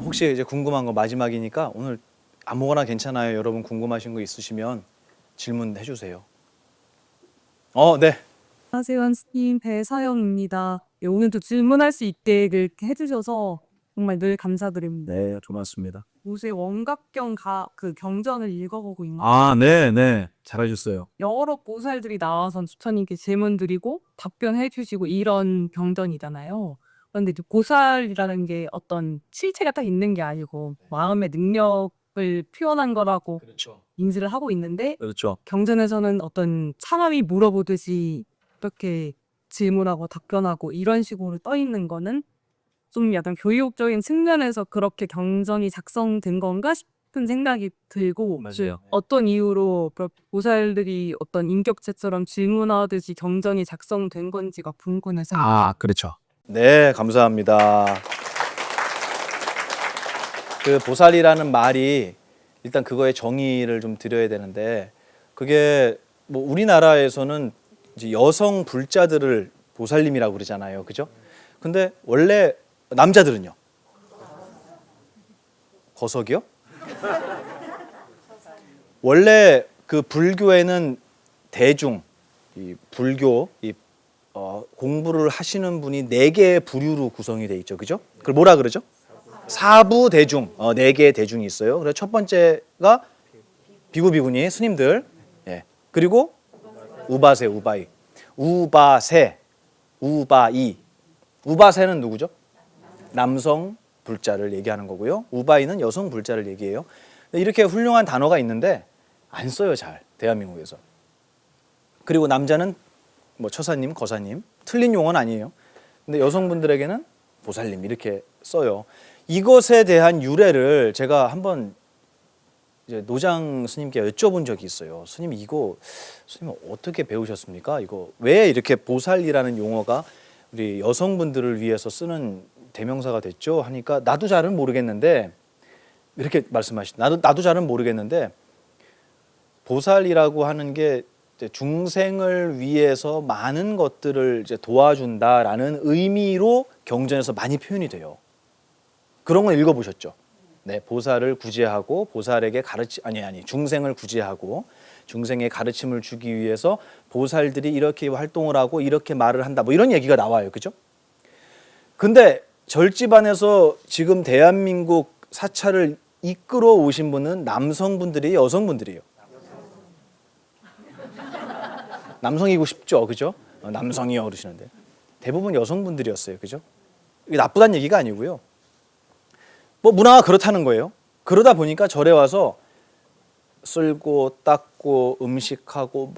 혹시 이제 궁금한 거 마지막이니까 오늘 아무거나 괜찮아요. 여러분 궁금하신 거 있으시면 질문해 주세요. 네. 안녕하세요, 선생님. 배서영입니다. 오늘도 질문할 수 있게 이렇게 해주셔서 정말 늘 감사드립니다. 네, 고맙습니다. 요새 원각경 그 경전을 읽어보고 있는 네. 잘하셨어요. 여러 보살들이 나와서 부처님께 질문 드리고 답변해 주시고 이런 경전이잖아요. 그런데 이제 보살이라는 게 어떤 실체가 딱 있는 게 아니고 마음의 능력을 표현한 거라고 그렇죠. 인지를 하고 있는데 그렇죠. 경전에서는 어떤 사람이 물어보듯이 이렇게 질문하고 답변하고 이런 식으로 떠 있는 거는 좀 약간 교육적인 측면에서 그렇게 경전이 작성된 건가 싶은 생각이 들고 맞아요. 어떤 이유로 보살들이 어떤 인격체처럼 질문하듯이 경전이 작성된 건지가 궁금해서 그렇죠. 네, 감사합니다. 그 보살이라는 말이 일단 그거의 정의를 좀 드려야 되는데 그게 뭐 우리나라에서는 이제 여성 불자들을 보살님이라고 그러잖아요. 그죠? 근데 원래 남자들은요? 거석이요? 원래 그 불교에는 대중, 이 불교, 공부를 하시는 분이 4개의 부류로 구성이 돼 있죠. 그죠? 그걸 뭐라 그러죠? 사부 대중, 4개의 대중이 있어요. 그래서 첫 번째가 비구 비구니 스님들, 예. 그리고 우바세, 우바이, 우바세, 우바이. 우바세는 누구죠? 남성 불자를 얘기하는 거고요. 우바이는 여성 불자를 얘기해요. 이렇게 훌륭한 단어가 있는데 안 써요, 잘 대한민국에서. 그리고 남자는 뭐 처사님, 거사님, 틀린 용어는 아니에요. 근데 여성분들에게는 보살님 이렇게 써요. 이것에 대한 유래를 제가 한번 이제 노장 스님께 여쭤본 적이 있어요. 스님 이거 스님 어떻게 배우셨습니까? 이거 왜 이렇게 보살이라는 용어가 우리 여성분들을 위해서 쓰는 대명사가 됐죠? 하니까 나도 잘은 모르겠는데 이렇게 말씀하시죠. 나도 잘은 모르겠는데 보살이라고 하는 게 이제 중생을 위해서 많은 것들을 이제 도와준다라는 의미로 경전에서 많이 표현이 돼요. 그런 거 읽어보셨죠? 네, 보살을 구제하고 보살에게 중생을 구제하고 중생의 가르침을 주기 위해서 보살들이 이렇게 활동을 하고 이렇게 말을 한다. 뭐 이런 얘기가 나와요, 그죠? 근데 절집안에서 지금 대한민국 사찰을 이끌어 오신 분은 남성분들이 여성분들이에요. 남성이고 싶죠, 그죠? 남성이요 그러시는데 대부분 여성분들이었어요, 그죠? 이게 나쁘다는 얘기가 아니고요. 뭐 문화가 그렇다는 거예요. 그러다 보니까 절에 와서 쓸고 닦고 음식하고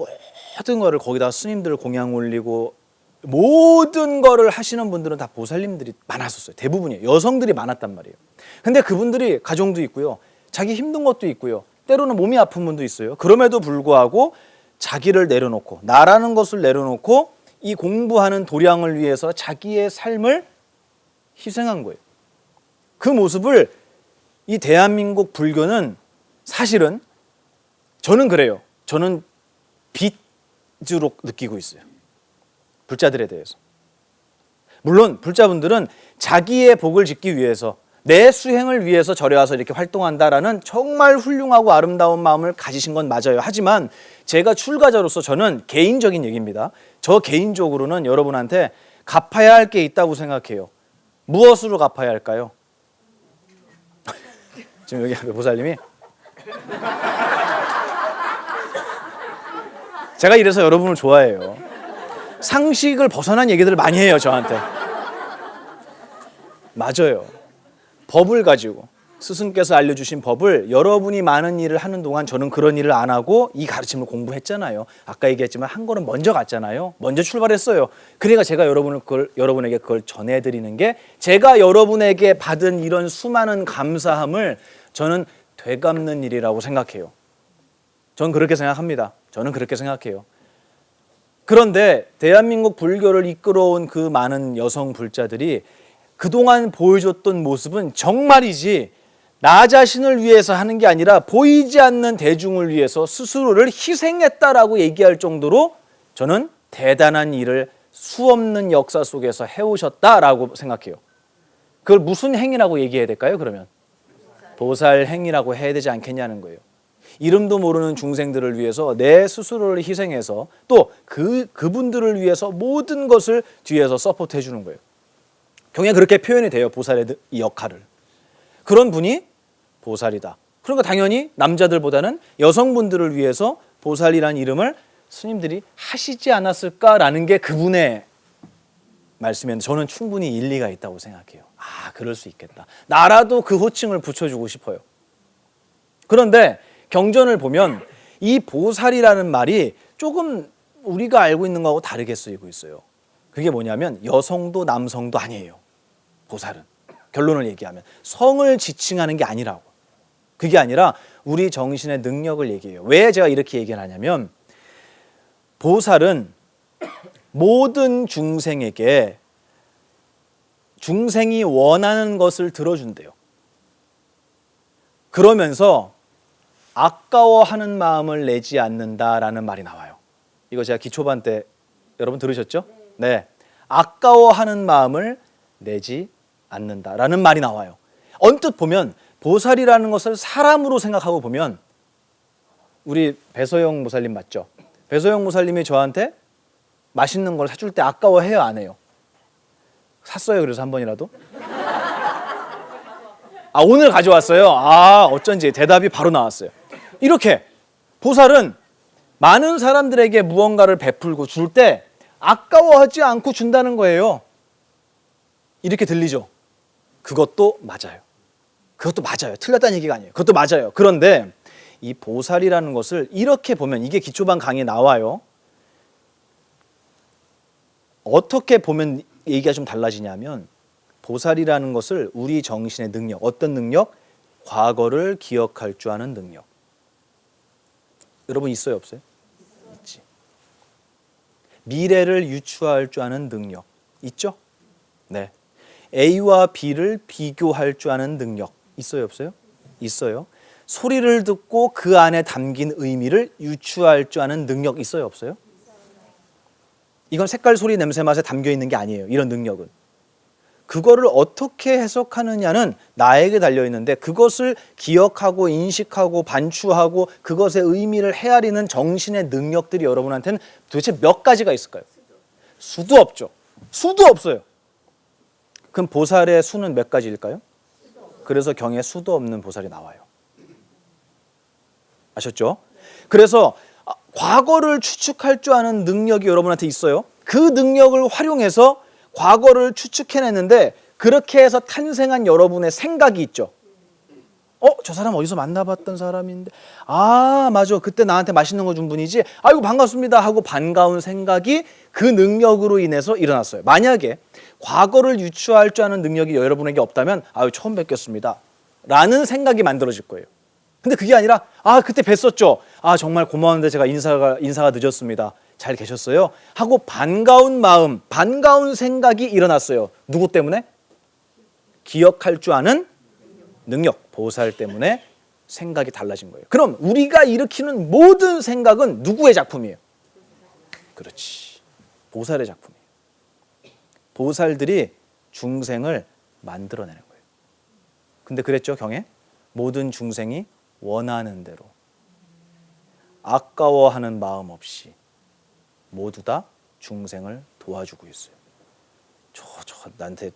모든 거를 거기다 스님들 공양 올리고 모든 거를 하시는 분들은 다 보살님들이 많았었어요. 대부분이에요. 여성들이 많았단 말이에요. 근데 그분들이 가정도 있고요. 자기 힘든 것도 있고요. 때로는 몸이 아픈 분도 있어요. 그럼에도 불구하고 자기를 내려놓고 나라는 것을 내려놓고 이 공부하는 도량을 위해서 자기의 삶을 희생한 거예요. 그 모습을 이 대한민국 불교는 사실은 저는 그래요. 저는 빚으로 느끼고 있어요. 불자들에 대해서. 물론 불자분들은 자기의 복을 짓기 위해서 내 수행을 위해서 절에 와서 이렇게 활동한다라는 정말 훌륭하고 아름다운 마음을 가지신 건 맞아요. 하지만 제가 출가자로서 저는 개인적인 얘기입니다. 저 개인적으로는 여러분한테 갚아야 할 게 있다고 생각해요. 무엇으로 갚아야 할까요? 지금 여기 앞에 보살님이 제가 이래서 여러분을 좋아해요. 상식을 벗어난 얘기들을 많이 해요, 저한테. 맞아요. 법을 가지고 스승께서 알려주신 법을 여러분이 많은 일을 하는 동안 저는 그런 일을 안 하고 이 가르침을 공부했잖아요. 아까 얘기했지만 한 걸음 먼저 갔잖아요. 먼저 출발했어요. 그러니까 제가 여러분에게 그걸 전해드리는 게 제가 여러분에게 받은 이런 수많은 감사함을 저는 되갚는 일이라고 생각해요. 저는 그렇게 생각합니다. 저는 그렇게 생각해요. 그런데 대한민국 불교를 이끌어온 그 많은 여성 불자들이 그동안 보여줬던 모습은 정말이지 나 자신을 위해서 하는 게 아니라 보이지 않는 대중을 위해서 스스로를 희생했다라고 얘기할 정도로 저는 대단한 일을 수없는 역사 속에서 해오셨다라고 생각해요. 그걸 무슨 행위라고 얘기해야 될까요, 그러면? 보살 행위라고 해야 되지 않겠냐는 거예요. 이름도 모르는 중생들을 위해서 내 스스로를 희생해서 또 그분들을 위해서 모든 것을 뒤에서 서포트해 주는 거예요. 경에 그렇게 표현이 돼요. 보살의 이 역할을. 그런 분이 보살이다. 그러니까 당연히 남자들보다는 여성분들을 위해서 보살이라는 이름을 스님들이 하시지 않았을까라는 게 그분의 말씀인데 저는 충분히 일리가 있다고 생각해요. 아, 그럴 수 있겠다. 나라도 그 호칭을 붙여주고 싶어요. 그런데 경전을 보면 이 보살이라는 말이 조금 우리가 알고 있는 거하고 다르게 쓰이고 있어요. 그게 뭐냐면 여성도 남성도 아니에요. 보살은. 결론을 얘기하면 성을 지칭하는 게 아니라고. 그게 아니라 우리 정신의 능력을 얘기해요. 왜 제가 이렇게 얘기를 하냐면 보살은 모든 중생에게 중생이 원하는 것을 들어준대요. 그러면서 아까워하는 마음을 내지 않는다라는 말이 나와요. 이거 제가 기초반 때 여러분 들으셨죠? 네. 아까워하는 마음을 내지 않는다라는 말이 나와요. 언뜻 보면 보살이라는 것을 사람으로 생각하고 보면 우리 배서영 모살님 맞죠? 배서영 모살님이 저한테 맛있는 걸 사줄 때 아까워해요, 안 해요? 샀어요, 그래서 한 번이라도? 아, 오늘 가져왔어요. 아, 어쩐지 대답이 바로 나왔어요. 이렇게 보살은 많은 사람들에게 무언가를 베풀고 줄 때 아까워하지 않고 준다는 거예요. 이렇게 들리죠? 그것도 맞아요. 그것도 맞아요. 틀렸다는 얘기가 아니에요. 그것도 맞아요. 그런데 이 보살이라는 것을 이렇게 보면 이게 기초반 강의에 나와요. 어떻게 보면 얘기가 좀 달라지냐면 보살이라는 것을 우리 정신의 능력, 어떤 능력? 과거를 기억할 줄 아는 능력. 여러분 있어요, 없어요? 있지. 미래를 유추할 줄 아는 능력. 있죠? 네. A와 B를 비교할 줄 아는 능력. 있어요, 없어요? 있어요. 소리를 듣고 그 안에 담긴 의미를 유추할 줄 아는 능력 있어요, 없어요? 이건 색깔, 소리, 냄새, 맛에 담겨 있는 게 아니에요. 이런 능력은. 그거를 어떻게 해석하느냐는 나에게 달려 있는데 그것을 기억하고 인식하고 반추하고 그것의 의미를 헤아리는 정신의 능력들이 여러분한테는 도대체 몇 가지가 있을까요? 수도 없죠. 수도 없어요. 그럼 보살의 수는 몇 가지일까요? 그래서 경에 수도 없는 보살이 나와요. 아셨죠? 그래서 과거를 추측할 줄 아는 능력이 여러분한테 있어요. 그 능력을 활용해서 과거를 추측해냈는데 그렇게 해서 탄생한 여러분의 생각이 있죠. 저 사람 어디서 만나봤던 사람인데 아 맞아 그때 나한테 맛있는 거 준 분이지 아이고 반갑습니다 하고 반가운 생각이 그 능력으로 인해서 일어났어요. 만약에 과거를 유추할 줄 아는 능력이 여러분에게 없다면 아유 처음 뵙겠습니다 라는 생각이 만들어질 거예요. 근데 그게 아니라 아 그때 뵀었죠. 아 정말 고마운데 제가 인사가 늦었습니다. 잘 계셨어요? 하고 반가운 마음, 반가운 생각이 일어났어요. 누구 때문에? 기억할 줄 아는 능력, 보살 때문에 생각이 달라진 거예요. 그럼 우리가 일으키는 모든 생각은 누구의 작품이에요? 그렇지. 보살의 작품이에요. 보살들이 중생을 만들어내는 거예요. 근데 그랬죠, 경에? 모든 중생이 원하는 대로 아까워하는 마음 없이 모두 다 중생을 도와주고 있어요. 나한테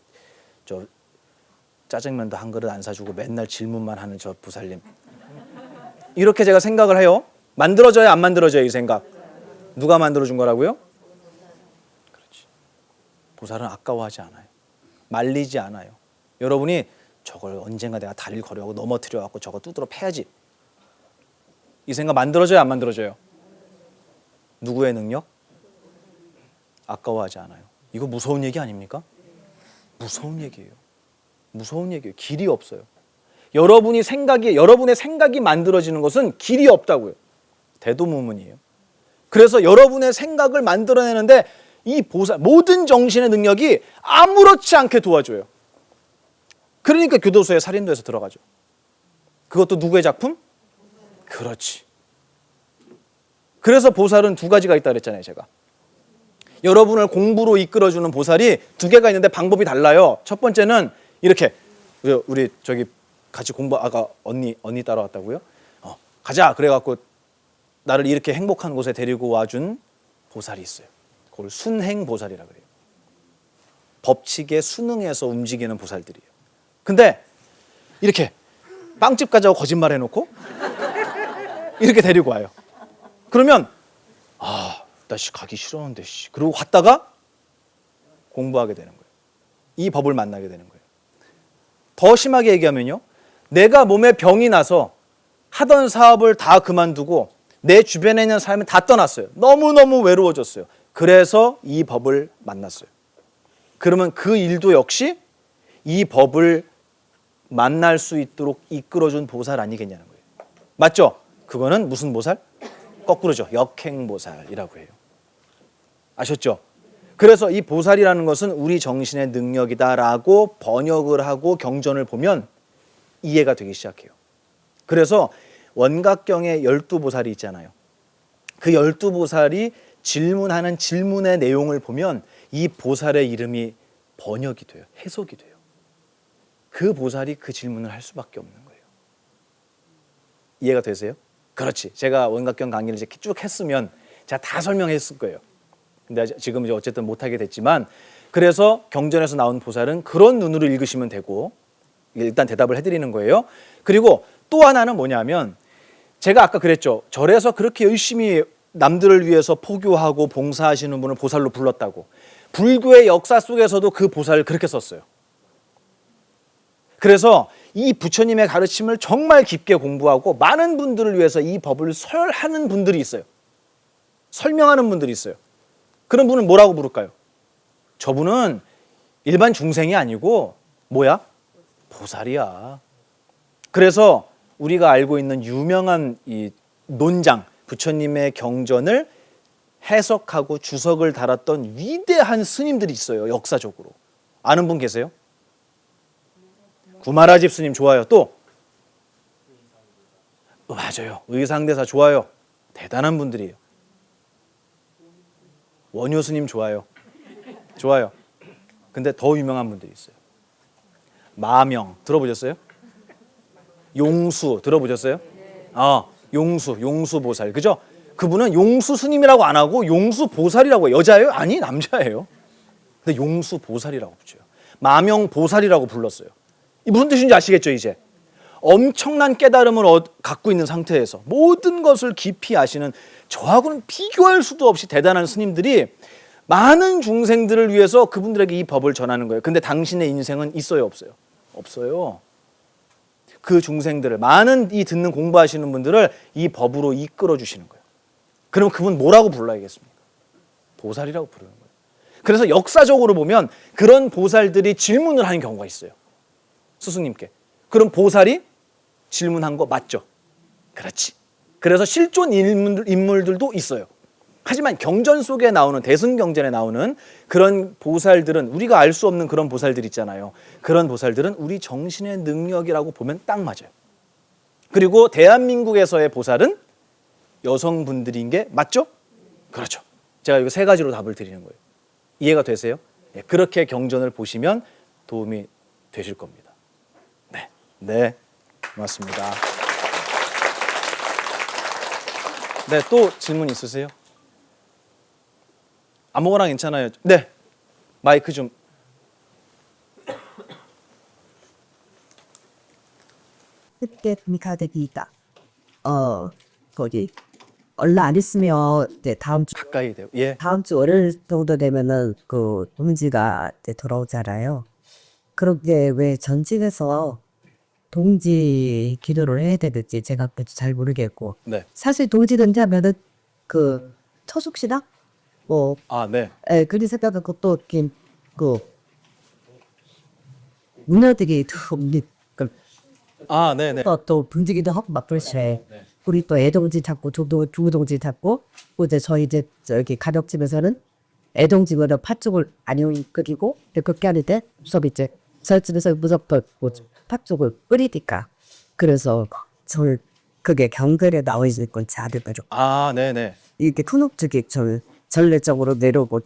짜장면도 한 그릇 안 사주고 맨날 질문만 하는 저 보살님. 이렇게 제가 생각을 해요. 만들어져야 안 만들어져요, 이 생각. 누가 만들어준 거라고요? 그렇지. 보살은 아까워하지 않아요. 말리지 않아요. 여러분이 저걸 언젠가 내가 다리를 걸어가고 넘어뜨려갖고 저거 두드러 패야지. 이 생각 만들어져요, 안 만들어져요? 누구의 능력? 아까워하지 않아요. 이거 무서운 얘기 아닙니까? 무서운 얘기예요. 무서운 얘기예요. 길이 없어요. 여러분의 생각이 만들어지는 것은 길이 없다고요. 대도무문이에요. 그래서 여러분의 생각을 만들어내는데 이 보살, 모든 정신의 능력이 아무렇지 않게 도와줘요. 그러니까 교도소에 살인도에서 들어가죠. 그것도 누구의 작품? 그렇지. 그래서 보살은 두 가지가 있다 그랬잖아요, 제가. 여러분을 공부로 이끌어주는 보살이 두 개가 있는데 방법이 달라요. 첫 번째는 이렇게 우리 저기 같이 공부 아까 언니 따라왔다고요? 가자 그래갖고 나를 이렇게 행복한 곳에 데리고 와준 보살이 있어요. 그걸 순행보살이라 그래요. 법칙에 순응해서 움직이는 보살들이에요. 근데 이렇게 빵집 가자고 거짓말 해놓고 이렇게 데리고 와요. 그러면 나 가기 싫었는데 그러고 갔다가 공부하게 되는 거예요. 이 법을 만나게 되는 거예요. 더 심하게 얘기하면요, 내가 몸에 병이 나서 하던 사업을 다 그만두고 내 주변에 있는 사람이 다 떠났어요. 너무너무 외로워졌어요. 그래서 이 법을 만났어요. 그러면 그 일도 역시 이 법을 만날 수 있도록 이끌어준 보살 아니겠냐는 거예요. 맞죠? 그거는 무슨 보살? 거꾸로죠. 역행보살이라고 해요. 아셨죠? 그래서 이 보살이라는 것은 우리 정신의 능력이다라고 번역을 하고 경전을 보면 이해가 되기 시작해요. 그래서 원각경에 12보살이 있잖아요. 그 12보살이 질문하는 질문의 내용을 보면 이 보살의 이름이 번역이 돼요. 해석이 돼요. 그 보살이 그 질문을 할 수밖에 없는 거예요. 이해가 되세요? 그렇지. 제가 원각경 강의를 이제 쭉 했으면 제가 다 설명했을 거예요. 근데 지금 이제 어쨌든 못하게 됐지만, 그래서 경전에서 나온 보살은 그런 눈으로 읽으시면 되고, 일단 대답을 해드리는 거예요. 그리고 또 하나는 뭐냐면, 제가 아까 그랬죠. 절에서 그렇게 열심히 남들을 위해서 포교하고 봉사하시는 분을 보살로 불렀다고. 불교의 역사 속에서도 그 보살을 그렇게 썼어요. 그래서 이 부처님의 가르침을 정말 깊게 공부하고 많은 분들을 위해서 이 법을 설하는 분들이 있어요. 설명하는 분들이 있어요. 그런 분은 뭐라고 부를까요? 저분은 일반 중생이 아니고 뭐야? 보살이야. 그래서 우리가 알고 있는 유명한 이 논장, 부처님의 경전을 해석하고 주석을 달았던 위대한 스님들이 있어요. 역사적으로. 아는 분 계세요? 구마라집 스님 좋아요. 또? 맞아요. 의상대사 좋아요. 대단한 분들이에요. 원효 스님 좋아요. 좋아요. 근데 더 유명한 분들이 있어요. 마명 들어보셨어요? 용수 들어보셨어요? 용수 보살. 그죠? 그분은 용수 스님이라고 안 하고 용수 보살이라고 해요. 여자예요? 아니, 남자예요. 근데 용수 보살이라고 붙여요. 마명 보살이라고 불렀어요. 이 무슨 뜻인지 아시겠죠, 이제? 엄청난 깨달음을 갖고 있는 상태에서 모든 것을 깊이 아시는, 저하고는 비교할 수도 없이 대단한 스님들이 많은 중생들을 위해서 그분들에게 이 법을 전하는 거예요. 근데 당신의 인생은 있어요, 없어요? 없어요. 그 중생들을, 많은 이 듣는 공부하시는 분들을 이 법으로 이끌어 주시는 거예요. 그럼 그분 뭐라고 불러야겠습니까? 보살이라고 부르는 거예요. 그래서 역사적으로 보면 그런 보살들이 질문을 하는 경우가 있어요. 스승님께. 그럼 보살이 질문한 거 맞죠? 그렇지. 그래서 실존 인물들도 있어요. 하지만 경전 속에 나오는, 대승경전에 나오는 그런 보살들은, 우리가 알 수 없는 그런 보살들 있잖아요. 그런 보살들은 우리 정신의 능력이라고 보면 딱 맞아요. 그리고 대한민국에서의 보살은 여성분들인 게 맞죠? 그렇죠. 제가 이거 세 가지로 답을 드리는 거예요. 이해가 되세요? 네, 그렇게 경전을 보시면 도움이 되실 겁니다. 네, 고맙습니다. 네, 또 질문 있으세요? 아무거나 괜찮아요. 네, 마이크 좀. 그때 미카데기가 거기 얼마 안 있으면 이제 가까이 돼요. 예. 다음 주 월요일 정도 되면은 그 동지가 이제 돌아오잖아요. 그런데 왜 전직에서 동지 기도를 해야 되는지 제가 잘 모르겠고, 네. 사실 동지 등자면은 그 처숙시나 뭐 네. 그리 생각은 그것도 이렇게 그 문화들이 없는 네네. 또 분지기도 하고 막 그러시네. 우리 또 애동지 찾고 중동지 찾고, 이제 저희 이제 저기 가덕집에서는 애동집으로 팥죽을 안용이 끓이고, 그렇게 하는데 수업 이제 저집에서 무조건 팥죽을 끓이니까, 그래서 저 그게 경글에 나와 있는 건 자들대로 네네. 이렇게 훈육죽이 전례적으로 내려오고.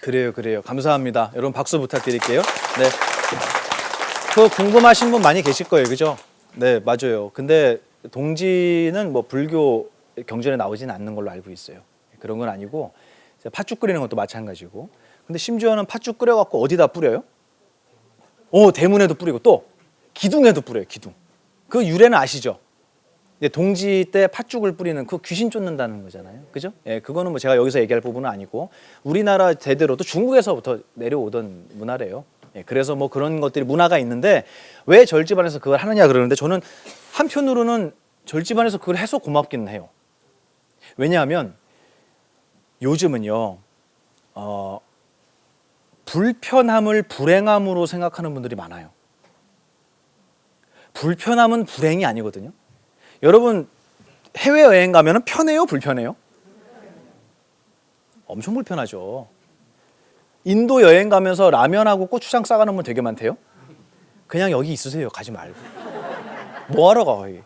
그래요. 감사합니다. 여러분 박수 부탁드릴게요. 네. 그거 궁금하신 분 많이 계실 거예요, 그죠? 네, 맞아요. 근데 동지는 뭐 불교 경전에 나오지는 않는 걸로 알고 있어요. 그런 건 아니고 팥죽 끓이는 것도 마찬가지고. 근데 심지어는 팥죽 끓여갖고 어디다 뿌려요? 대문에도 뿌리고 또 기둥에도 뿌려요, 기둥. 그 유래는 아시죠? 동지 때 팥죽을 뿌리는 그 귀신 쫓는다는 거잖아요, 그죠? 예, 그거는 뭐 제가 여기서 얘기할 부분은 아니고 우리나라 대대로도 중국에서부터 내려오던 문화래요. 예, 그래서 뭐 그런 것들이 문화가 있는데 왜 절집안에서 그걸 하느냐 그러는데 저는 한편으로는 절집안에서 그걸 해서 고맙기는 해요. 왜냐하면 요즘은요, 불편함을 불행함으로 생각하는 분들이 많아요. 불편함은 불행이 아니거든요. 여러분 해외여행 가면 편해요, 불편해요? 엄청 불편하죠. 인도 여행 가면서 라면하고 고추장 싸가는 분 되게 많대요. 그냥 여기 있으세요, 가지 말고. 뭐하러 가 거기.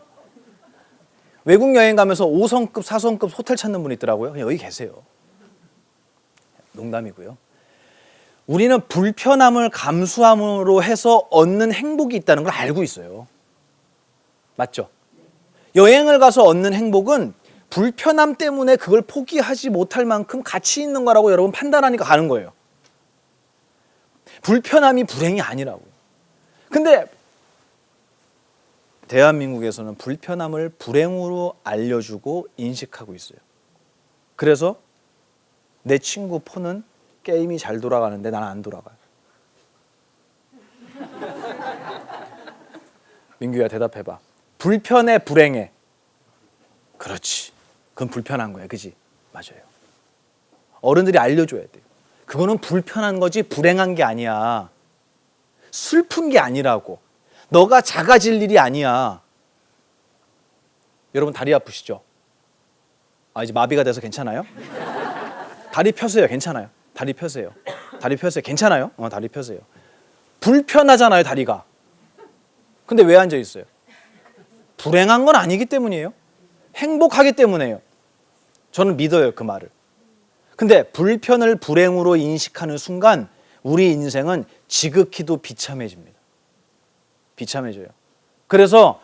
외국 여행 가면서 5성급, 4성급 호텔 찾는 분 있더라고요. 그냥 여기 계세요. 농담이고요. 우리는 불편함을 감수함으로 해서 얻는 행복이 있다는 걸 알고 있어요. 맞죠? 여행을 가서 얻는 행복은 불편함 때문에 그걸 포기하지 못할 만큼 가치 있는 거라고 여러분 판단하니까 가는 거예요. 불편함이 불행이 아니라고. 근데 대한민국에서는 불편함을 불행으로 알려주고 인식하고 있어요. 그래서 내 친구 폰은 게임이 잘 돌아가는데 나는 안 돌아가요. 민규야, 대답해봐. 불편해, 불행해? 그렇지. 그건 불편한 거야, 그지? 맞아요. 어른들이 알려줘야 돼요. 그거는 불편한 거지 불행한 게 아니야. 슬픈 게 아니라고. 너가 작아질 일이 아니야. 여러분 다리 아프시죠? 이제 마비가 돼서 괜찮아요? 다리 펴세요. 괜찮아요. 다리 펴세요. 다리 펴세요. 괜찮아요? 다리 펴세요. 불편하잖아요, 다리가. 근데 왜 앉아 있어요? 불행한 건 아니기 때문이에요. 행복하기 때문이에요. 저는 믿어요, 그 말을. 근데 불편을 불행으로 인식하는 순간 우리 인생은 지극히도 비참해집니다. 비참해져요. 그래서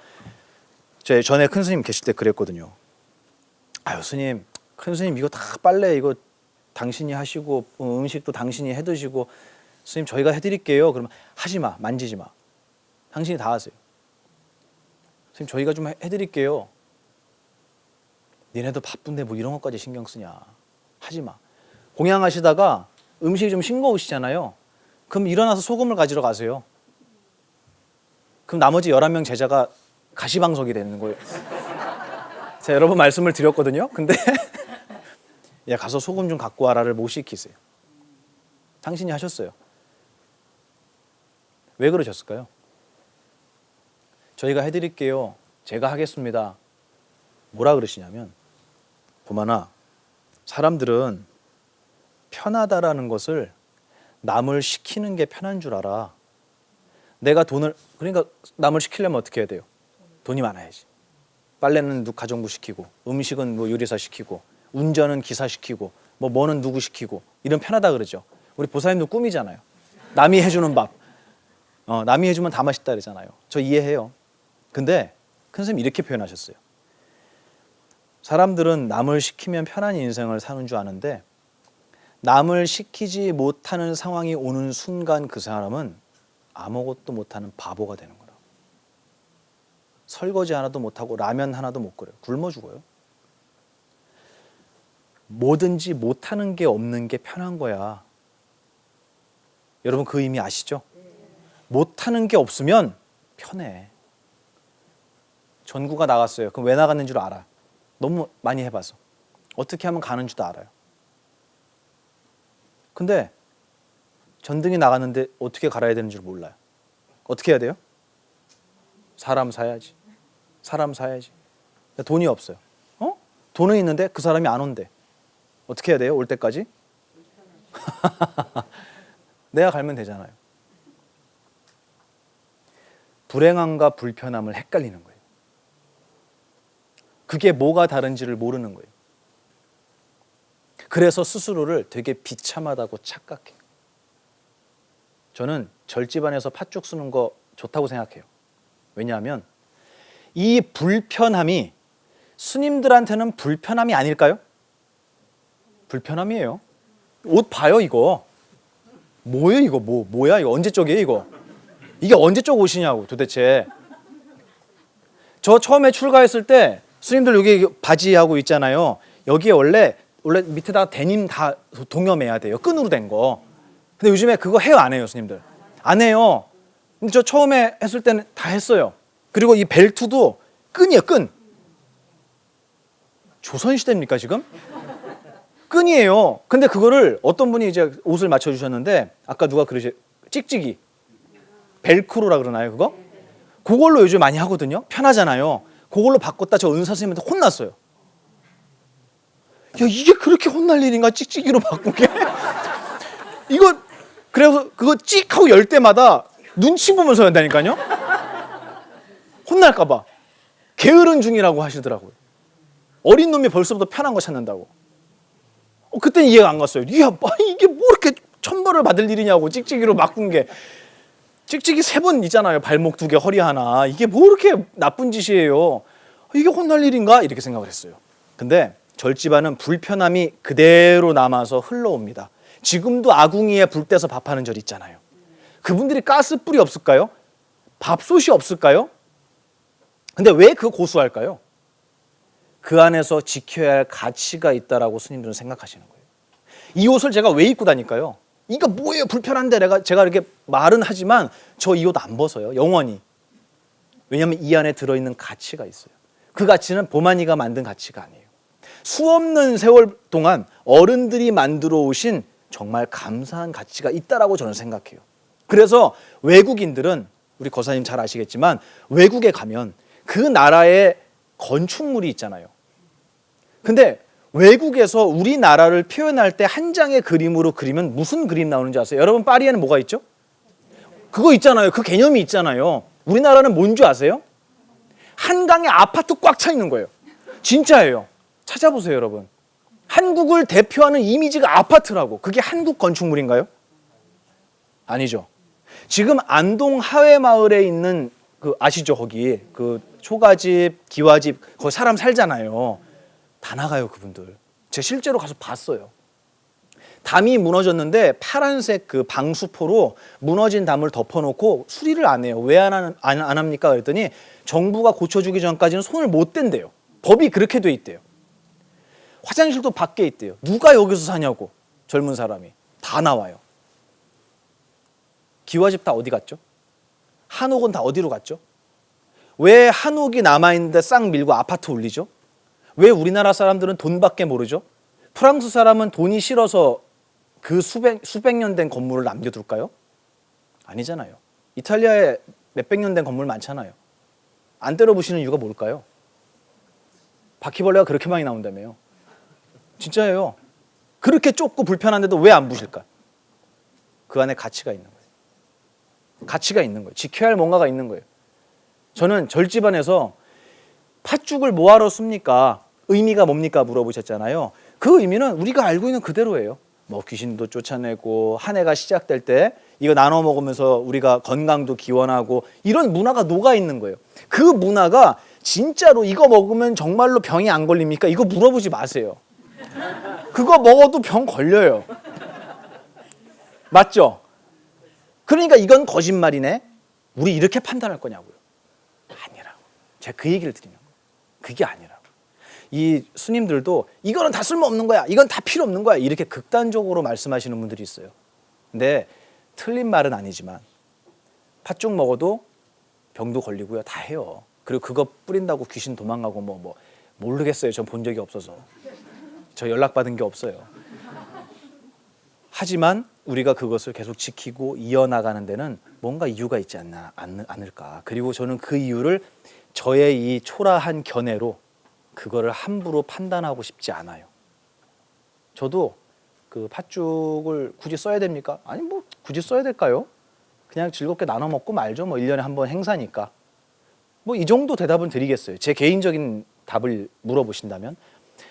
제 전에 큰 스님 계실 때 그랬거든요. 아유 스님, 큰 스님 이거 다 빨래 이거 당신이 하시고 음식도 당신이 해 드시고 스님 저희가 해드릴게요. 그러면 하지 마, 만지지 마. 당신이 다 하세요. 스님 저희가 좀 해드릴게요. 니네도 바쁜데 뭐 이런 것까지 신경 쓰냐. 하지 마. 공양하시다가 음식이 좀 싱거우시잖아요. 그럼 일어나서 소금을 가지러 가세요. 그럼 나머지 11명 제자가 가시방석이 되는 거예요. 제가 여러 번 말씀을 드렸거든요. 근데 야 가서 소금 좀 갖고 와라를 못 시키세요. 당신이 하셨어요. 왜 그러셨을까요? 저희가 해드릴게요. 제가 하겠습니다. 뭐라 그러시냐면 보만아, 사람들은 편하다라는 것을 남을 시키는 게 편한 줄 알아. 내가 돈을, 그러니까 남을 시키려면 어떻게 해야 돼요? 돈이 많아야지. 빨래는 가정부 시키고, 음식은 뭐 요리사 시키고, 운전은 기사 시키고, 뭐는 누구 시키고, 이런 편하다 그러죠. 우리 보사님도 꿈이잖아요. 남이 해주는 밥. 남이 해주면 다 맛있다 그러잖아요. 저 이해해요. 근데 큰 선생님이 이렇게 표현하셨어요. 사람들은 남을 시키면 편한 인생을 사는 줄 아는데 남을 시키지 못하는 상황이 오는 순간 그 사람은 아무것도 못하는 바보가 되는 거라고. 설거지 하나도 못하고 라면 하나도 못 끓여요. 굶어 죽어요. 뭐든지 못하는 게 없는 게 편한 거야. 여러분 그 의미 아시죠? 못하는 게 없으면 편해. 전구가 나갔어요. 그럼 왜 나갔는 줄 알아. 너무 많이 해봐서. 어떻게 하면 가는 줄도 알아요. 근데 전등이 나갔는데 어떻게 갈아야 되는 줄 몰라요. 어떻게 해야 돼요? 사람 사야지. 사람 사야지. 돈이 없어요. 돈은 있는데 그 사람이 안 온대. 어떻게 해야 돼요? 올 때까지? 내가 갈면 되잖아요. 불행함과 불편함을 헷갈리는 거예요. 그게 뭐가 다른지를 모르는 거예요. 그래서 스스로를 되게 비참하다고 착각해요. 저는 절집안에서 팥죽 쓰는 거 좋다고 생각해요. 왜냐하면 이 불편함이 스님들한테는 불편함이 아닐까요? 불편함이에요. 옷 봐요 이거. 뭐예요 이거? 뭐야 이거? 언제 쪽이에요 이거? 이게 언제 쪽 옷이냐고 도대체. 저 처음에 출가했을 때 스님들 여기 바지하고 있잖아요. 여기에 원래 밑에다가 데님 다 동여매야 돼요. 끈으로 된 거. 근데 요즘에 그거 해요 안 해요 스님들? 안 해요. 근데 저 처음에 했을 때는 다 했어요. 그리고 이 벨트도 끈이에요 끈. 조선시대입니까 지금? 끈이에요. 근데 그거를 어떤 분이 이제 옷을 맞춰주셨는데 아까 누가 그러지 찍찍이 벨크로라 그러나요 그거? 그걸로 요즘 많이 하거든요. 편하잖아요. 그걸로 바꿨다 저 은사 선생님한테 혼났어요. 야 이게 그렇게 혼날 일인가 찍찍이로 바꾼 게? 이거 그래서 그거 찍 하고 열 때마다 눈치 보면서 한다니까요. 혼날까 봐. 게으른 중이라고 하시더라고요. 어린 놈이 벌써부터 편한 거 찾는다고. 그때는 이해가 안 갔어요. 이게 뭐 이렇게 천벌을 받을 일이냐고 찍찍이로 바꾼 게. 찍찍이 3번 있잖아요. 발목 2개, 허리 하나. 이게 뭐 이렇게 나쁜 짓이에요. 이게 혼날 일인가? 이렇게 생각을 했어요. 근데 절집안은 불편함이 그대로 남아서 흘러옵니다. 지금도 아궁이에 불 떼서 밥하는 절 있잖아요. 그분들이 가스불이 없을까요? 밥솥이 없을까요? 근데 왜 그 고수할까요? 그 안에서 지켜야 할 가치가 있다라고 스님들은 생각하시는 거예요. 이 옷을 제가 왜 입고 다닐까요? 이거 뭐예요? 불편한데 제가 이렇게 말은 하지만 저 이 옷 안 벗어요. 영원히. 왜냐하면 이 안에 들어있는 가치가 있어요. 그 가치는 보만이가 만든 가치가 아니에요. 수없는 세월 동안 어른들이 만들어 오신 정말 감사한 가치가 있다라고 저는 생각해요. 그래서 외국인들은 우리 거사님 잘 아시겠지만 외국에 가면 그 나라의 건축물이 있잖아요. 근데 외국에서 우리나라를 표현할 때 한 장의 그림으로 그리면 무슨 그림 나오는지 아세요? 여러분 파리에는 뭐가 있죠? 그거 있잖아요. 그 개념이 있잖아요. 우리나라는 뭔지 아세요? 한강에 아파트 꽉 차 있는 거예요. 진짜예요. 찾아보세요 여러분. 한국을 대표하는 이미지가 아파트라고. 그게 한국 건축물인가요? 아니죠. 지금 안동 하회마을에 있는 그 아시죠 거기 그 초가집, 기와집 거기 사람 살잖아요. 다 나가요 그분들. 제가 실제로 가서 봤어요. 담이 무너졌는데 파란색 그 방수포로 무너진 담을 덮어놓고 수리를 안 해요. 왜 안 합니까? 그랬더니 정부가 고쳐주기 전까지는 손을 못 댄대요. 법이 그렇게 돼 있대요. 화장실도 밖에 있대요. 누가 여기서 사냐고. 젊은 사람이. 다 나와요. 기와집 다 어디 갔죠? 한옥은 다 어디로 갔죠? 왜 한옥이 남아있는데 싹 밀고 아파트 올리죠? 왜 우리나라 사람들은 돈밖에 모르죠? 프랑스 사람은 돈이 싫어서 그 수백 년 된 건물을 남겨둘까요? 아니잖아요. 이탈리아에 몇백 년 된 건물 많잖아요. 안 때려부시는 이유가 뭘까요? 바퀴벌레가 그렇게 많이 나온다며요. 진짜예요. 그렇게 좁고 불편한데도 왜 안 부실까? 그 안에 가치가 있는 거예요. 가치가 있는 거예요. 지켜야 할 뭔가가 있는 거예요. 저는 절집안에서 팥죽을 뭐하러 씁니까? 의미가 뭡니까? 물어보셨잖아요. 그 의미는 우리가 알고 있는 그대로예요. 뭐 귀신도 쫓아내고 한 해가 시작될 때 이거 나눠 먹으면서 우리가 건강도 기원하고 이런 문화가 녹아 있는 거예요. 그 문화가 진짜로 이거 먹으면 정말로 병이 안 걸립니까? 이거 물어보지 마세요. 그거 먹어도 병 걸려요. 맞죠? 그러니까 이건 거짓말이네. 우리 이렇게 판단할 거냐고요. 아니라고. 제가 그 얘기를 드리는 거예요. 그게 아니라고. 이 스님들도 이거는 다 쓸모없는 거야. 이건 다 필요 없는 거야. 이렇게 극단적으로 말씀하시는 분들이 있어요. 근데 틀린 말은 아니지만 팥죽 먹어도 병도 걸리고요. 다 해요. 그리고 그거 뿌린다고 귀신 도망가고 뭐 모르겠어요. 전 본 적이 없어서. 저 연락받은 게 없어요. 하지만 우리가 그것을 계속 지키고 이어나가는 데는 뭔가 이유가 있지 않을까. 그리고 저는 그 이유를 저의 이 초라한 견해로 그거를 함부로 판단하고 싶지 않아요. 저도 그 팥죽을 굳이 써야 됩니까? 아니 뭐 굳이 써야 될까요? 그냥 즐겁게 나눠 먹고 말죠. 뭐 1년에 한 번 행사니까. 뭐 이 정도 대답은 드리겠어요. 제 개인적인 답을 물어보신다면.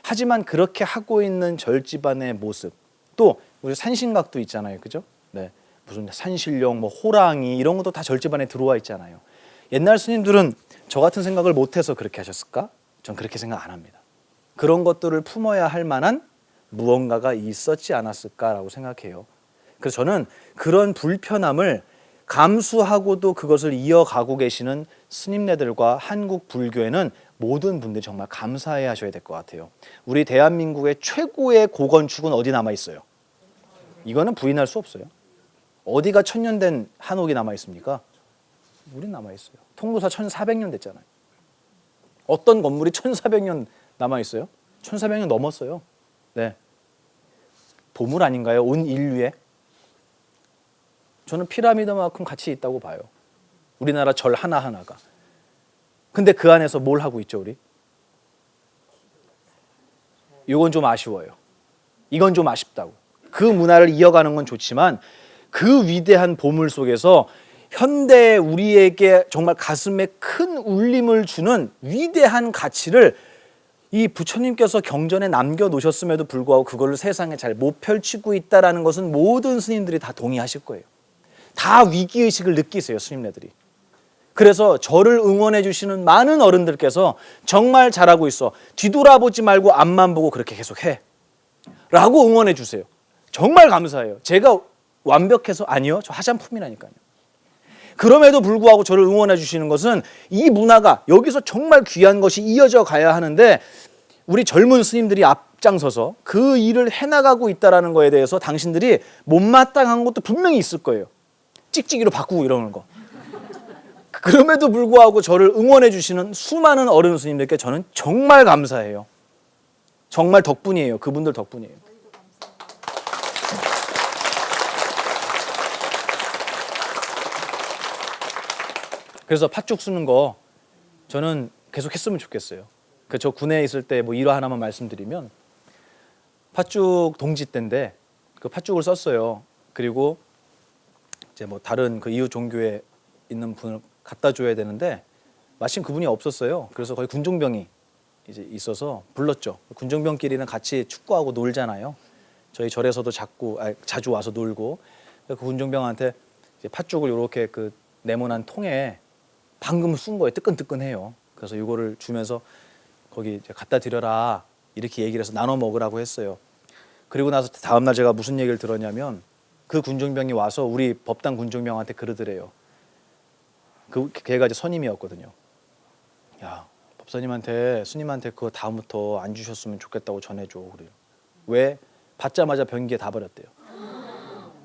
하지만 그렇게 하고 있는 절집안의 모습, 또 우리 산신각도 있잖아요. 그죠? 네. 무슨 산신령, 뭐 호랑이 이런 것도 다 절집 안에 들어와 있잖아요. 옛날 스님들은 저 같은 생각을 못해서 그렇게 하셨을까? 전 그렇게 생각 안 합니다. 그런 것들을 품어야 할 만한 무언가가 있었지 않았을까라고 생각해요. 그래서 저는 그런 불편함을 감수하고도 그것을 이어가고 계시는 스님네들과 한국 불교에는 모든 분들이 정말 감사해 하셔야 될 것 같아요. 우리 대한민국의 최고의 고건축은 어디 남아 있어요? 이거는 부인할 수 없어요. 어디가 천년된 한옥이 남아 있습니까? 우린 남아 있어요. 통도사 1400년 됐잖아요. 어떤 건물이 1400년 남아 있어요? 1400년 넘었어요. 네. 보물 아닌가요? 온 인류에? 저는 피라미드만큼 가치 있다고 봐요. 우리나라 절 하나하나가. 근데 그 안에서 뭘 하고 있죠, 우리? 이건 좀 아쉬워요. 이건 좀 아쉽다고. 그 문화를 이어가는 건 좋지만 그 위대한 보물 속에서 현대 우리에게 정말 가슴에 큰 울림을 주는 위대한 가치를 이 부처님께서 경전에 남겨놓으셨음에도 불구하고 그걸 세상에 잘 못 펼치고 있다는 것은 모든 스님들이 다 동의하실 거예요. 다 위기의식을 느끼세요, 스님네들이. 그래서 저를 응원해 주시는 많은 어른들께서 정말 잘하고 있어. 뒤돌아보지 말고 앞만 보고 그렇게 계속 해. 라고 응원해 주세요. 정말 감사해요. 제가 완벽해서 아니요. 저 화장품이라니까요. 그럼에도 불구하고 저를 응원해 주시는 것은 이 문화가 여기서 정말 귀한 것이 이어져 가야 하는데 우리 젊은 스님들이 앞장서서 그 일을 해나가고 있다는 거에 대해서 당신들이 못마땅한 것도 분명히 있을 거예요. 찍찍이로 바꾸고 이러는 거. 그럼에도 불구하고 저를 응원해 주시는 수많은 어른 스님들께 저는 정말 감사해요. 정말 덕분이에요. 그분들 덕분이에요. 그래서 팥죽 쓰는 거 저는 계속 했으면 좋겠어요. 저 군에 있을 때 뭐 일화 하나만 말씀드리면 팥죽 동지 때인데 그 팥죽을 썼어요. 그리고 이제 뭐 다른 그 이웃 종교에 있는 분을 갖다 줘야 되는데 마침 그분이 없었어요. 그래서 거기 군종병이 이제 있어서 불렀죠. 군종병끼리는 같이 축구하고 놀잖아요. 저희 절에서도 자주 와서 놀고 그 군종병한테 이제 팥죽을 이렇게 그 네모난 통에 방금 쓴 거예요. 뜨끈뜨끈해요. 그래서 이거를 주면서 거기 이제 갖다 드려라 이렇게 얘기를 해서 나눠 먹으라고 했어요. 그리고 나서 다음 날 제가 무슨 얘기를 들었냐면 그 군종병이 와서 우리 법당 군종병한테 그러더래요. 그 걔가 이제 선임이었거든요. 야, 법사님한테 스님한테 그거 다음부터 안 주셨으면 좋겠다고 전해줘. 그래요. 왜? 받자마자 변기에 다 버렸대요.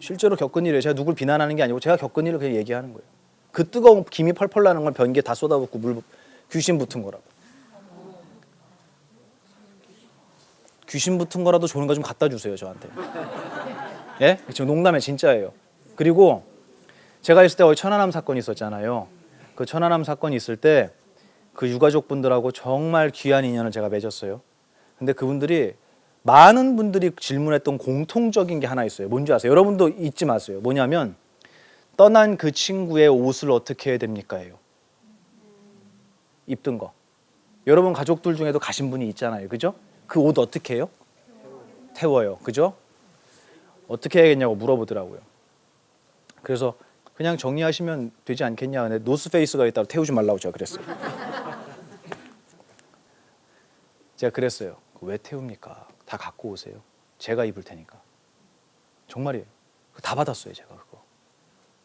실제로 겪은 일이에요. 제가 누굴 비난하는 게 아니고 제가 겪은 일을 그냥 얘기하는 거예요. 그 뜨거운 김이 펄펄 나는 걸 변기에 다 쏟아붓고 귀신 붙은 거라고. 귀신 붙은 거라도 좋은 거 좀 갖다 주세요, 저한테. 예? 지금 농담에 진짜예요. 그리고 제가 있을 때 거기 천안함 사건이 있었잖아요. 그 천안함 사건이 있을 때 그 유가족 분들하고 정말 귀한 인연을 제가 맺었어요. 근데 그분들이 많은 분들이 질문했던 공통적인 게 하나 있어요. 뭔지 아세요? 여러분도 잊지 마세요. 뭐냐면 떠난 그 친구의 옷을 어떻게 해야 됩니까?예요. 입던 거. 여러분 가족들 중에도 가신 분이 있잖아요. 그죠? 그 옷 어떻게 해요? 태워요. 그죠? 어떻게 해야겠냐고 물어보더라고요. 그래서 그냥 정리하시면 되지 않겠냐. 근데 노스페이스가 있다고 태우지 말라고 제가 그랬어요. 제가 그랬어요. 왜 태웁니까? 다 갖고 오세요. 제가 입을 테니까. 정말이에요. 다 받았어요. 제가 그거.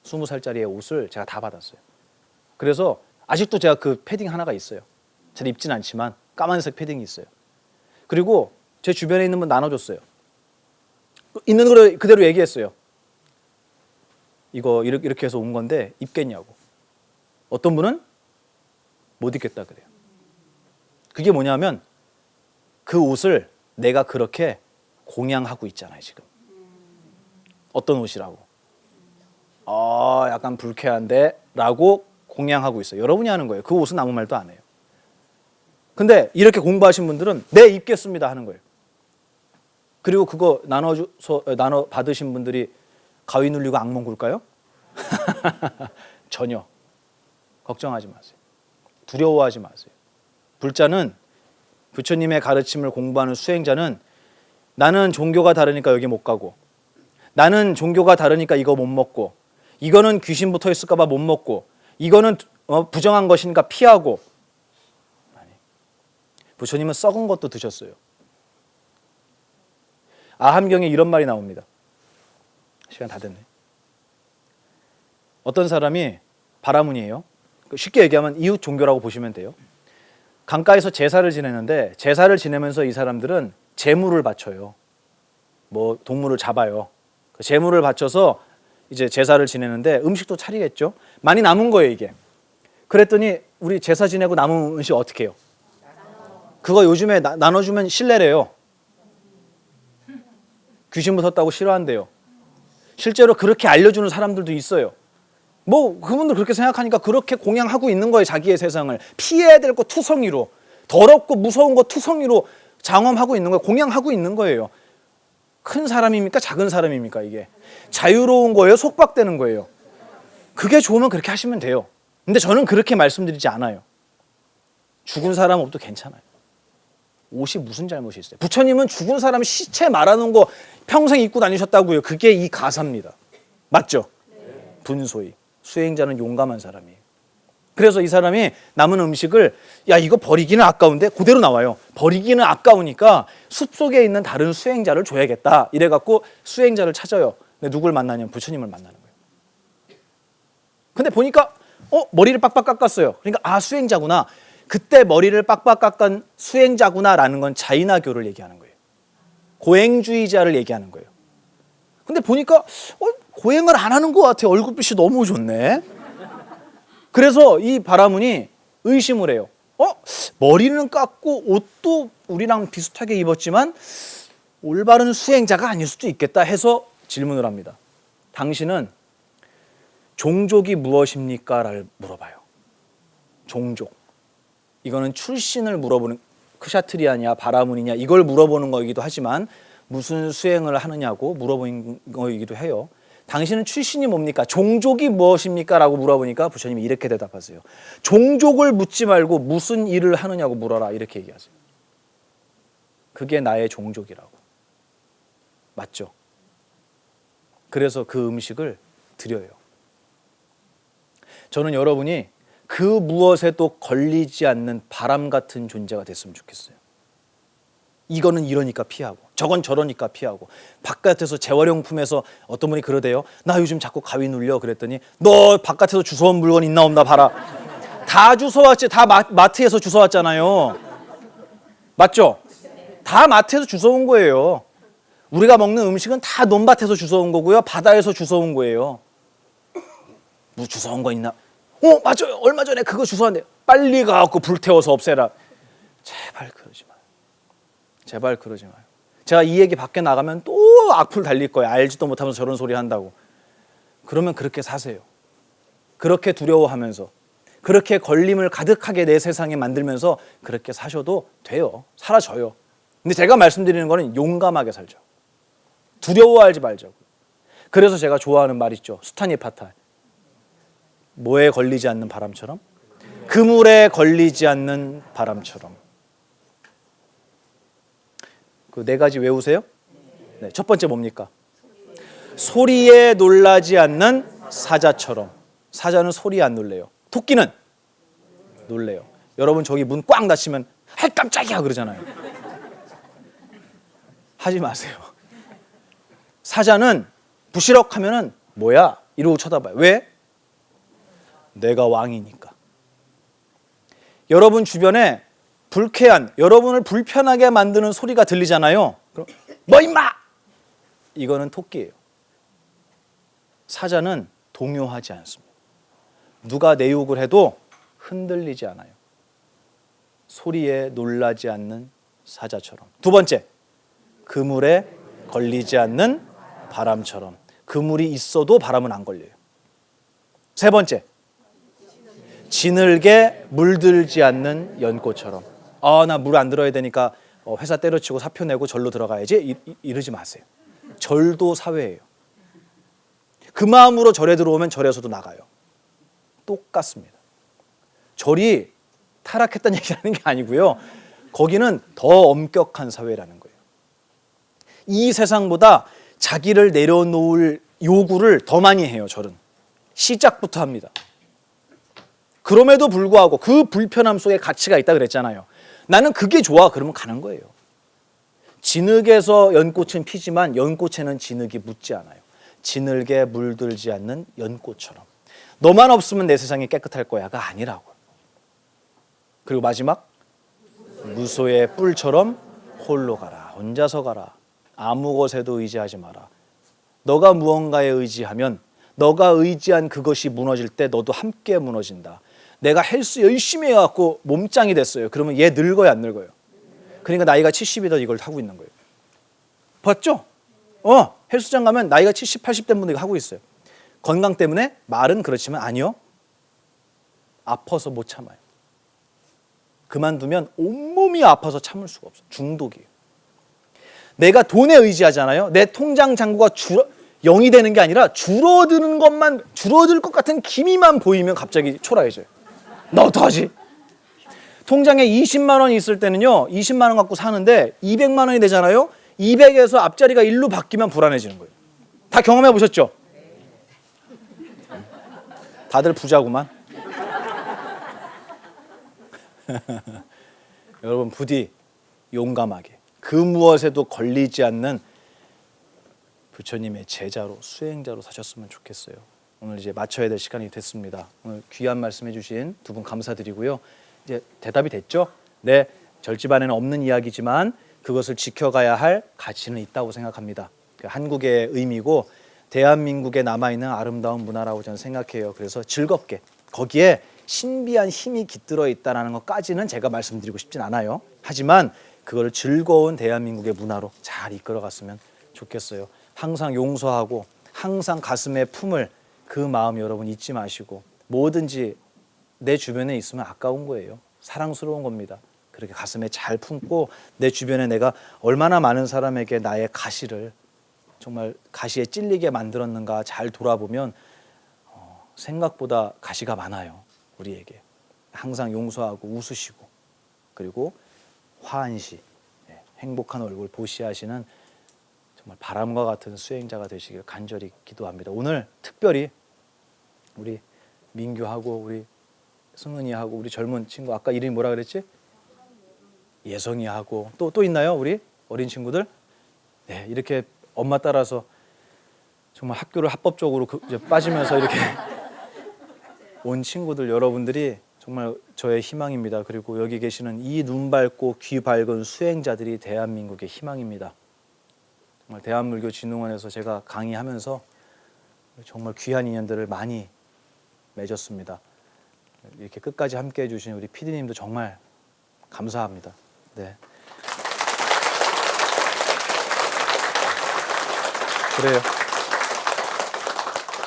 20살짜리의 옷을 제가 다 받았어요. 그래서 아직도 제가 그 패딩 하나가 있어요. 잘 입진 않지만 까만색 패딩이 있어요. 그리고 제 주변에 있는 분 나눠줬어요. 있는 걸 그대로 얘기했어요. 이거 이렇게 해서 온 건데 입겠냐고. 어떤 분은 못 입겠다 그래요. 그게 뭐냐면 그 옷을 내가 그렇게 공양하고 있잖아요 지금. 어떤 옷이라고. 약간 불쾌한데 라고 공양하고 있어요. 여러분이 하는 거예요. 그 옷은 아무 말도 안 해요. 근데 이렇게 공부하신 분들은 네 입겠습니다 하는 거예요. 그리고 그거 나눠 받으신 분들이 가위 눌리고 악몽 굴까요? 전혀. 걱정하지 마세요. 두려워하지 마세요. 불자는 부처님의 가르침을 공부하는 수행자는 나는 종교가 다르니까 여기 못 가고 나는 종교가 다르니까 이거 못 먹고, 이거는 귀신 붙어 있을까 봐 못 먹고, 이거는 부정한 것이니까 피하고. 아니, 부처님은 썩은 것도 드셨어요. 아함경에 이런 말이 나옵니다. 시간 다 됐네. 어떤 사람이 바라문이에요. 쉽게 얘기하면 이웃 종교라고 보시면 돼요. 강가에서 제사를 지내는데 제사를 지내면서 이 사람들은 제물을 바쳐요. 뭐 동물을 잡아요. 그 제물을 바쳐서 이제 제사를 지내는데 음식도 차리겠죠. 많이 남은 거예요, 이게. 그랬더니 우리 제사 지내고 남은 음식 어떻게 해요? 그거 요즘에 나눠주면 실례래요. 귀신 붙었다고 싫어한대요. 실제로 그렇게 알려주는 사람들도 있어요. 뭐 그분들 그렇게 생각하니까 그렇게 공양하고 있는 거예요. 자기의 세상을. 피해야 될 거 투성이로, 더럽고 무서운 거 투성이로 장엄하고 있는 거예요. 공양하고 있는 거예요. 큰 사람입니까? 작은 사람입니까? 이게 자유로운 거예요? 속박되는 거예요? 그게 좋으면 그렇게 하시면 돼요. 근데 저는 그렇게 말씀드리지 않아요. 죽은 사람 옷도 괜찮아요. 옷이 무슨 잘못이 있어요? 부처님은 죽은 사람 시체 말아놓은 거 평생 입고 다니셨다고요. 그게 이 가사입니다. 맞죠? 분소이. 수행자는 용감한 사람이에요. 그래서 이 사람이 남은 음식을 야 이거 버리기는 아까운데 그대로 나와요. 버리기는 아까우니까 숲속에 있는 다른 수행자를 줘야겠다. 이래갖고 수행자를 찾아요. 근데 누굴 만나냐면 부처님을 만나는 거예요. 근데 보니까 머리를 빡빡 깎았어요. 그러니까 아 수행자구나. 그때 머리를 빡빡 깎은 수행자구나라는 건 자이나교를 얘기하는 거예요. 고행주의자를 얘기하는 거예요. 근데 보니까 고행을 안 하는 것 같아요. 얼굴빛이 너무 좋네. 그래서 이 바라문이 의심을 해요. 머리는 깎고 옷도 우리랑 비슷하게 입었지만 올바른 수행자가 아닐 수도 있겠다 해서 질문을 합니다. 당신은 종족이 무엇입니까? 라를 물어봐요. 종족. 이거는 출신을 물어보는, 크샤트리아냐 바라문이냐 이걸 물어보는 거이기도 하지만 무슨 수행을 하느냐고 물어보는 거이기도 해요. 당신은 출신이 뭡니까? 종족이 무엇입니까? 라고 물어보니까 부처님이 이렇게 대답하세요. 종족을 묻지 말고 무슨 일을 하느냐고 물어라. 이렇게 얘기하세요. 그게 나의 종족이라고. 맞죠? 그래서 그 음식을 드려요. 저는 여러분이 그 무엇에도 걸리지 않는 바람 같은 존재가 됐으면 좋겠어요. 이거는 이러니까 피하고 저건 저러니까 피하고 바깥에서 재활용품에서 어떤 분이 그러대요. 나 요즘 자꾸 가위 눌려. 그랬더니 너 바깥에서 주워온 물건 있나 없나 봐라. 다 주워왔지. 다 마트에서 주워왔잖아요. 맞죠? 다 마트에서 주워온 거예요. 우리가 먹는 음식은 다 논밭에서 주워온 거고요. 바다에서 주워온 거예요. 뭐 주워온 거 있나? 맞아요. 얼마 전에 그거 주워왔는데 빨리 가갖고 불태워서 없애라. 제발 그러지 마요. 제발 그러지 마요. 제가 이 얘기 밖에 나가면 또 악플 달릴 거예요. 알지도 못하면서 저런 소리 한다고. 그러면 그렇게 사세요. 그렇게 두려워하면서 그렇게 걸림을 가득하게 내 세상에 만들면서 그렇게 사셔도 돼요. 사라져요. 근데 제가 말씀드리는 거는 용감하게 살죠. 두려워하지 말자고. 그래서 제가 좋아하는 말 있죠. 수타니파타. 뭐에 걸리지 않는 바람처럼? 그물에 걸리지 않는 바람처럼. 그 네 가지 외우세요? 네, 첫 번째 뭡니까? 소리에 놀라지 않는 사자처럼. 사자는 소리에 안 놀래요. 토끼는 놀래요. 여러분 저기 문 꽝 닫히면 아 깜짝이야 그러잖아요. 하지 마세요. 사자는 부시럭하면은 뭐야? 이러고 쳐다봐요. 왜? 내가 왕이니까. 여러분 주변에 불쾌한, 여러분을 불편하게 만드는 소리가 들리잖아요. 그럼 뭐 임마! 이거는 토끼예요. 사자는 동요하지 않습니다. 누가 내 욕을 해도 흔들리지 않아요. 소리에 놀라지 않는 사자처럼. 두 번째, 그물에 걸리지 않는 바람처럼. 그물이 있어도 바람은 안 걸려요. 세 번째, 지늘게 물들지 않는 연꽃처럼. 나 물 안 들어야 되니까 회사 때려치고 사표 내고 절로 들어가야지. 이러지 마세요. 절도 사회예요. 그 마음으로 절에 들어오면 절에서도 나가요. 똑같습니다. 절이 타락했다는 얘기하는 게 아니고요. 거기는 더 엄격한 사회라는 거예요. 이 세상보다 자기를 내려놓을 요구를 더 많이 해요. 저는 시작부터 합니다. 그럼에도 불구하고 그 불편함 속에 가치가 있다 그랬잖아요. 나는 그게 좋아. 그러면 가는 거예요. 진흙에서 연꽃은 피지만 연꽃에는 진흙이 묻지 않아요. 진흙에 물들지 않는 연꽃처럼. 너만 없으면 내 세상이 깨끗할 거야가 아니라고. 그리고 마지막, 무소의 뿔처럼 홀로 가라. 혼자서 가라. 아무 것에도 의지하지 마라. 너가 무언가에 의지하면 너가 의지한 그것이 무너질 때 너도 함께 무너진다. 내가 헬스 열심히 해갖고 몸짱이 됐어요. 그러면 얘 늙어요, 안 늙어요? 그러니까 나이가 70이다 이걸 하고 있는 거예요. 봤죠? 헬스장 가면 나이가 70, 80 된 분들이 하고 있어요. 건강 때문에? 말은 그렇지만 아니요. 아파서 못 참아요. 그만두면 온몸이 아파서 참을 수가 없어요. 중독이에요. 내가 돈에 의지하잖아요. 내 통장 잔고가 0이 되는 게 아니라 줄어드는 것만, 줄어들 것 같은 기미만 보이면 갑자기 초라해져요. 나 어떡하지? 통장에 20만 원이 있을 때는요, 20만 원 갖고 사는데 200만 원이 되잖아요. 200에서 앞자리가 1로 바뀌면 불안해지는 거예요. 다 경험해 보셨죠? 다들 부자구만. 여러분 부디 용감하게 그 무엇에도 걸리지 않는 부처님의 제자로 수행자로 사셨으면 좋겠어요. 오늘 이제 마쳐야 될 시간이 됐습니다. 오늘 귀한 말씀해 주신 두 분 감사드리고요. 이제 대답이 됐죠? 네, 절집안에는 없는 이야기지만 그것을 지켜가야 할 가치는 있다고 생각합니다. 한국의 의미고 대한민국에 남아있는 아름다운 문화라고 저는 생각해요. 그래서 즐겁게 거기에 신비한 힘이 깃들어 있다는 것까지는 제가 말씀드리고 싶진 않아요. 하지만 그걸 즐거운 대한민국의 문화로 잘 이끌어갔으면 좋겠어요. 항상 용서하고 항상 가슴에 품을 그 마음 여러분 잊지 마시고 뭐든지 내 주변에 있으면 아까운 거예요. 사랑스러운 겁니다. 그렇게 가슴에 잘 품고 내 주변에 내가 얼마나 많은 사람에게 나의 가시를 정말 가시에 찔리게 만들었는가 잘 돌아보면 생각보다 가시가 많아요. 우리에게. 항상 용서하고 웃으시고 그리고 화한시 행복한 얼굴 보시하시는 정말 바람과 같은 수행자가 되시길 간절히 기도합니다. 오늘 특별히 우리 민규하고 우리 승은이하고 우리 젊은 친구 아까 이름이 뭐라 그랬지? 예성이하고 또 있나요? 우리 어린 친구들? 네, 이렇게 엄마 따라서 정말 학교를 합법적으로 이제 빠지면서 이렇게 온 친구들 여러분들이 정말 저의 희망입니다. 그리고 여기 계시는 이 눈 밝고 귀 밝은 수행자들이 대한민국의 희망입니다. 정말 대한불교 진흥원에서 제가 강의하면서 정말 귀한 인연들을 많이 맺었습니다. 이렇게 끝까지 함께해 주신 우리 PD님도 정말 감사합니다. 네. 그래요.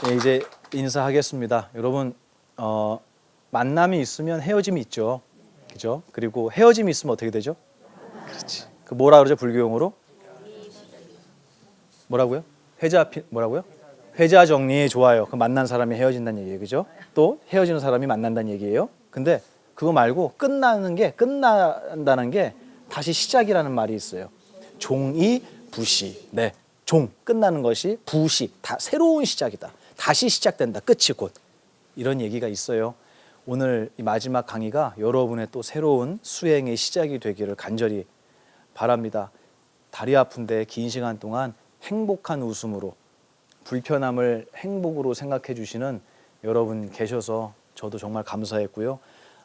네, 이제 인사하겠습니다. 여러분 만남이 있으면 헤어짐이 있죠. 그죠? 그리고 헤어짐이 있으면 어떻게 되죠? 그렇지. 그 뭐라 그러죠? 불교용어로? 뭐라고요? 뭐라고요? 회자 정리. 좋아요. 그 만난 사람이 헤어진다는 얘기예요. 그죠? 또 헤어지는 사람이 만난다는 얘기예요. 근데 그거 말고 끝난다는 게 다시 시작이라는 말이 있어요. 종이 부시. 네. 종 끝나는 것이 부시. 다 새로운 시작이다. 다시 시작된다. 끝이 곧. 이런 얘기가 있어요. 오늘 이 마지막 강의가 여러분의 또 새로운 수행의 시작이 되기를 간절히 바랍니다. 다리 아픈데 긴 시간 동안 행복한 웃음으로 불편함을 행복으로 생각해 주시는 여러분 계셔서 저도 정말 감사했고요.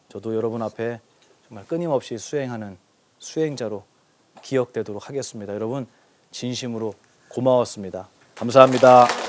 저도 여러분 앞에 정말 끊임없이 수행하는 수행자로 기억되도록 하겠습니다. 여러분 진심으로 고마웠습니다. 감사합니다.